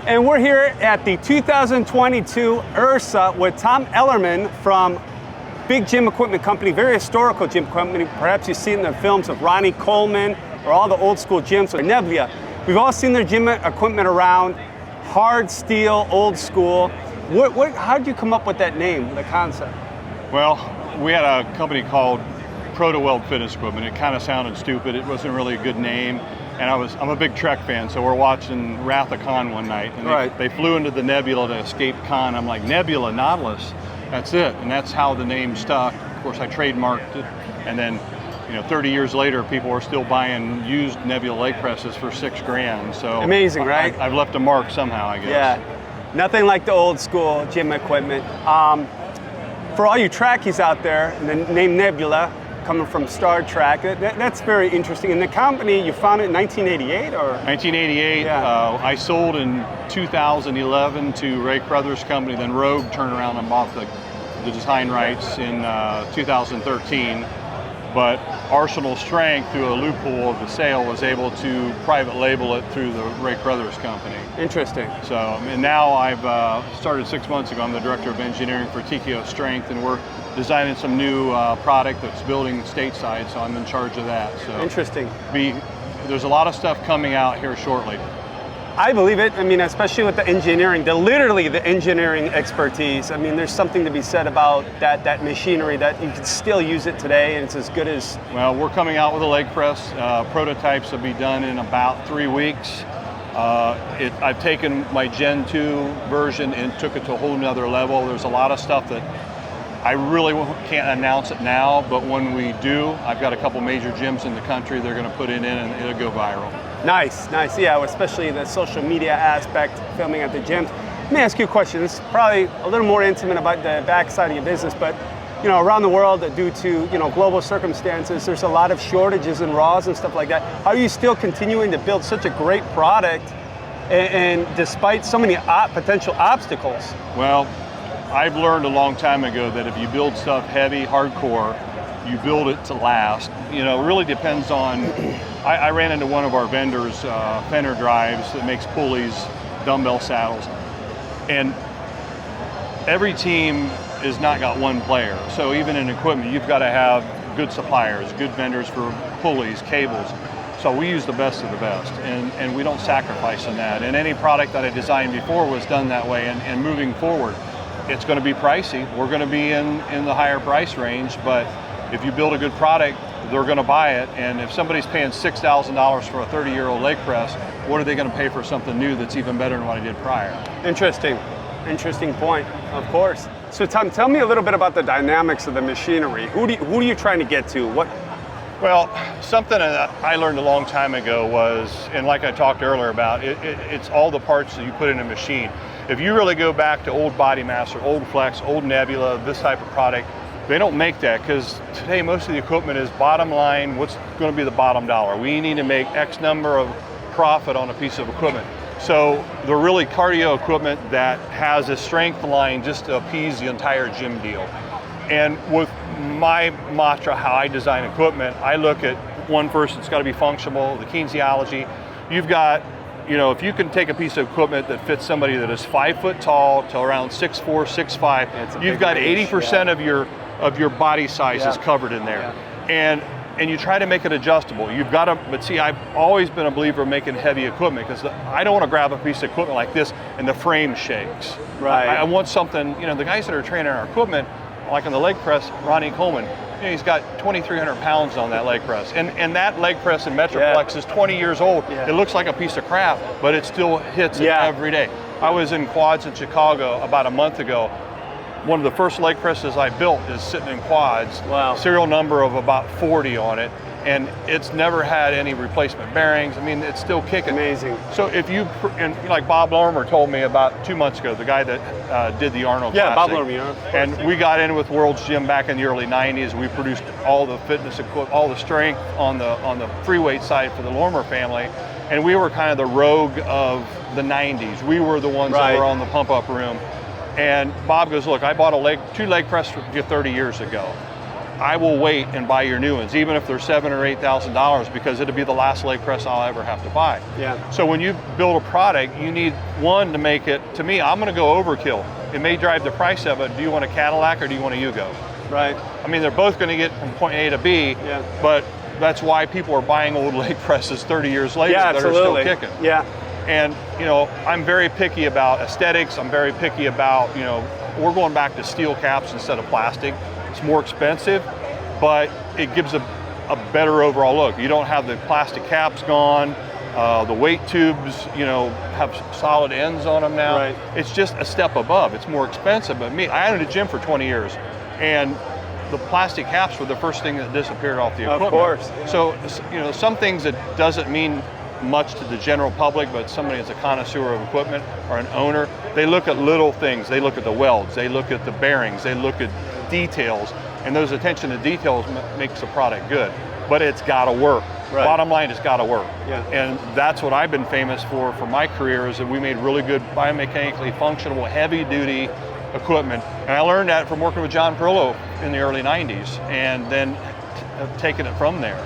And we're here at the 2022 URSA with Tom Eilerman from big gym equipment company, very historical gym company. Perhaps you've seen the films of Ronnie Coleman or all the old school gyms or Nebula. We've all seen their gym equipment around, hard steel, old school. How did you come up with that name, the concept? Well, we had a company called Proto Weld Fitness Equipment. It kind of sounded stupid. It wasn't really a good name. And I'm a big Trek fan, so we're watching Wrath of Khan one night, and they flew into the Nebula to escape Khan. I'm like, Nebula, Nautilus, that's it. And that's how the name stuck. Of course, I trademarked it, and then 30 years later, people are still buying used Nebula leg presses for $6,000. So amazing, right? I've left a mark somehow, I guess. Yeah, nothing like the old school gym equipment. For all you trackies out there, the name Nebula, coming from Star Trek, that's very interesting. And the company, you founded in 1988 or? 1988, yeah. I sold in 2011 to Ray Crothers' company, then Rogue turned around and bought the design rights in 2013. But Arsenal Strength, through a loophole of the sale, was able to private label it through the Ray Crothers company. Interesting. So, and now I've started 6 months ago. I'm the director of engineering for TKO Strength, and we're designing some new product that's building stateside, so I'm in charge of that. So interesting. There's a lot of stuff coming out here shortly. I believe it. I mean, especially with the engineering, literally the engineering expertise. I mean, there's something to be said about that machinery that you can still use it today, and it's as good as. Well, we're coming out with a leg press. Prototypes will be done in about 3 weeks. I've taken my Gen 2 version and took it to a whole nother level. There's a lot of stuff that I really can't announce it now, but when we do, I've got a couple major gyms in the country. They're going to put it in and it'll go viral. Nice. Yeah, especially the social media aspect, filming at the gyms. Let me ask you a question. This is probably a little more intimate about the backside of your business, but around the world, due to global circumstances, there's a lot of shortages in raws and stuff like that. How are you still continuing to build such a great product, and despite so many potential obstacles? Well, I've learned a long time ago that if you build stuff heavy, hardcore, you build it to last. It really depends on, I ran into one of our vendors, Fender Drives, that makes pulleys, dumbbell saddles, and every team has not got one player. So even in equipment, you've got to have good suppliers, good vendors for pulleys, cables. So we use the best of the best, and we don't sacrifice in that. And any product that I designed before was done that way, and moving forward, it's going to be pricey. We're going to be in the higher price range, but if you build a good product, they're going to buy it. And if somebody's paying $6,000 for a 30-year-old leg press, what are they going to pay for something new that's even better than what I did prior? Interesting point, of course. So Tom, tell me a little bit about the dynamics of the machinery. Who are you trying to get to? Well, something that I learned a long time ago was, and like I talked earlier about, it's all the parts that you put in a machine. If you really go back to old Body Master, old Flex, old Nebula, this type of product, they don't make that, because today most of the equipment is bottom line, what's going to be the bottom dollar. We need to make X number of profit on a piece of equipment. So the really cardio equipment that has a strength line just to appease the entire gym deal. And with my mantra, how I design equipment, I look at one first, it's got to be functional, the kinesiology. You've got, if you can take a piece of equipment that fits somebody that is 5 foot tall to around 6'4", 6'5", you've got 80% of your body size is covered in there. Yeah. And you try to make it adjustable. You've got to, but see, I've always been a believer of making heavy equipment, because I don't want to grab a piece of equipment like this and the frame shakes. Right. I want something, the guys that are training our equipment, like on the leg press, Ronnie Coleman, he's got 2,300 pounds on that leg press. And that leg press in Metroplex is 20 years old. Yeah. It looks like a piece of crap, but it still hits it every day. I was in quads in Chicago about a month ago. One of the first leg presses I built is sitting in quads. Wow. Serial number of about 40 on it, and it's never had any replacement bearings. I mean, it's still kicking. Amazing. So if you, and like Bob Lormer told me about 2 months ago, the guy that did the Arnold Classic. Bob Lormer. And we got in with World's Gym back in the early 90s. We produced all the fitness equipment, all the strength on the free weight side for the Lormer family. And we were kind of the Rogue of the 90s. We were the ones that were on the pump up room. And Bob goes, look, I bought two leg press for you 30 years ago. I will wait and buy your new ones, even if they're $7,000 or $8,000, because it'll be the last leg press I'll ever have to buy. Yeah. So when you build a product, you need one to make it. To me, I'm going to go overkill. It may drive the price of it. Do you want a Cadillac or do you want a Yugo? Right. I mean, they're both going to get from point A to B. Yeah. But that's why people are buying old leg presses 30 years later Yeah, that are still absolutely. kicking. Yeah. And I'm very picky about aesthetics. I'm very picky about we're going back to steel caps instead of plastic. It's more expensive, but it gives a better overall look. You don't have the plastic caps gone. The weight tubes, have solid ends on them now. Right. It's just a step above. It's more expensive, but I owned a gym for 20 years, and the plastic caps were the first thing that disappeared off the equipment. Of course. Yeah. So, some things that doesn't mean much to the general public, but somebody that's a connoisseur of equipment or an owner, they look at little things. They look at the welds, they look at the bearings, they look at details, and those attention to details makes a product good. But it's got to work. Right. Bottom line, it's got to work. Yeah. And that's what I've been famous for my career, is that we made really good biomechanically functional, heavy-duty equipment. And I learned that from working with John Perillo in the early 90s, and then have taken it from there.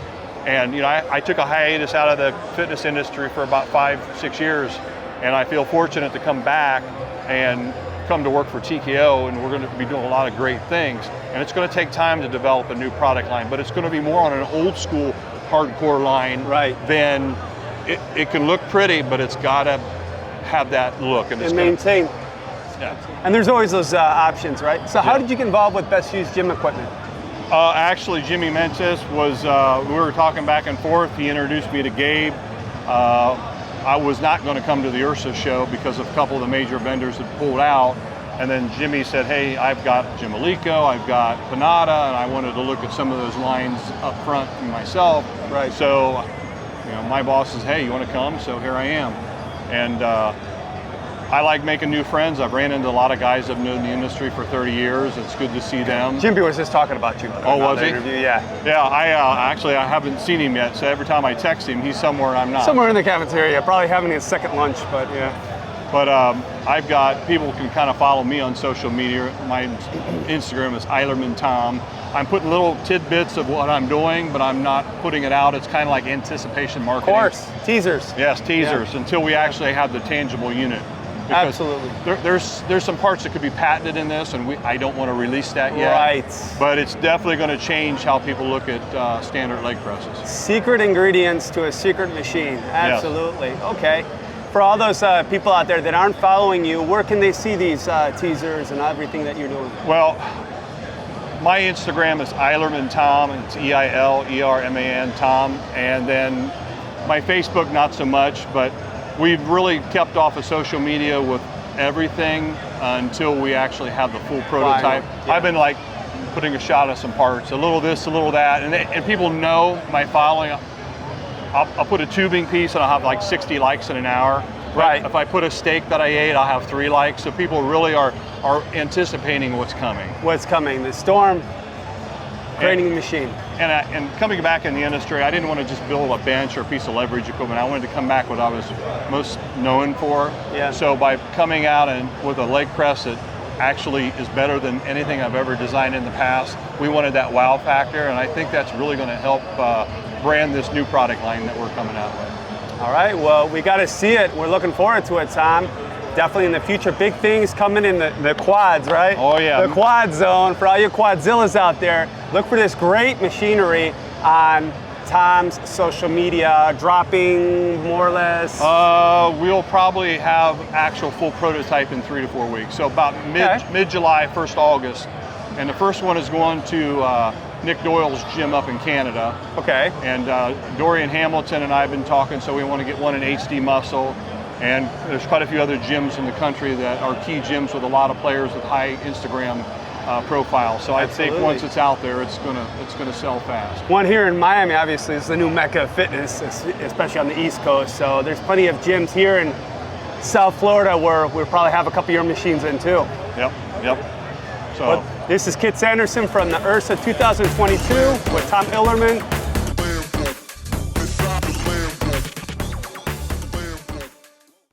And I took a hiatus out of the fitness industry for about 5-6 years, and I feel fortunate to come back and come to work for TKO, and we're going to be doing a lot of great things. And it's going to take time to develop a new product line, but it's going to be more on an old school hardcore line. Right. Then it can look pretty, but it's got to have that look and maintain. Yeah. And there's always those options, right? So how did you get involved with Best Used Gym Equipment? Actually, Jimmy Mentis was, we were talking back and forth. He introduced me to Gabe. I was not going to come to the URSA show because of a couple of the major vendors that pulled out. And then Jimmy said, hey, I've got Jim Alico, I've got Panada, and I wanted to look at some of those lines up front myself. Right. So, my boss says, hey, you want to come? So here I am. And I like making new friends. I've ran into a lot of guys that have known the industry for 30 years. It's good to see them. Jimmy was just talking about you. Oh, was he? Interview. Yeah. Yeah, I haven't seen him yet, so every time I text him, he's somewhere and I'm not. Somewhere in the cafeteria, probably having his second lunch, but yeah. But I've got, people can kind of follow me on social media. My Instagram is Eilerman Tom. I'm putting little tidbits of what I'm doing, but I'm not putting it out. It's kind of like anticipation marketing. Of course, teasers. Yes, teasers, until we actually have the tangible unit. Because absolutely. There's some parts that could be patented in this, and I don't want to release that yet. Right. But it's definitely going to change how people look at standard leg presses. Secret ingredients to a secret machine. Absolutely. Yes. Okay. For all those people out there that aren't following you, where can they see these teasers and everything that you're doing? Well, my Instagram is Eilerman Tom, and it's EILERMAN Tom, and then my Facebook not so much, but we've really kept off of social media with everything until we actually have the full prototype. Yeah. I've been like putting a shot of some parts, a little this, a little that, and people know my following. I'll put a tubing piece and I'll have like 60 likes in an hour. Right. If I put a steak that I ate, I'll have 3 likes. So people really are anticipating what's coming. What's coming? The storm, creating the machine. And coming back in the industry, I didn't want to just build a bench or a piece of leverage equipment. I wanted to come back what I was most known for. Yeah. So by coming out and with a leg press that actually is better than anything I've ever designed in the past, we wanted that wow factor, and I think that's really going to help brand this new product line that we're coming out with. All right, well, we got to see it. We're looking forward to it, Tom. Definitely in the future, big things coming in the quads, right? Oh, yeah. The quad zone. For all you quadzillas out there, look for this great machinery on Tom's social media, dropping more or less. We'll probably have actual full prototype in 3 to 4 weeks. So about mid-July, 1st August. And the first one is going to Nick Doyle's gym up in Canada. Okay. And Dorian Hamilton and I have been talking, so we want to get one in HD Muscle. And there's quite a few other gyms in the country that are key gyms with a lot of players with high Instagram profiles. So I think once it's out there, it's gonna sell fast. One here in Miami, obviously, is the new mecca of fitness, especially on the East Coast. So there's plenty of gyms here in South Florida where we'll probably have a couple of your machines in too. Yep. So but this is Kit Sanderson from the URSA 2022 with Tom Eilerman.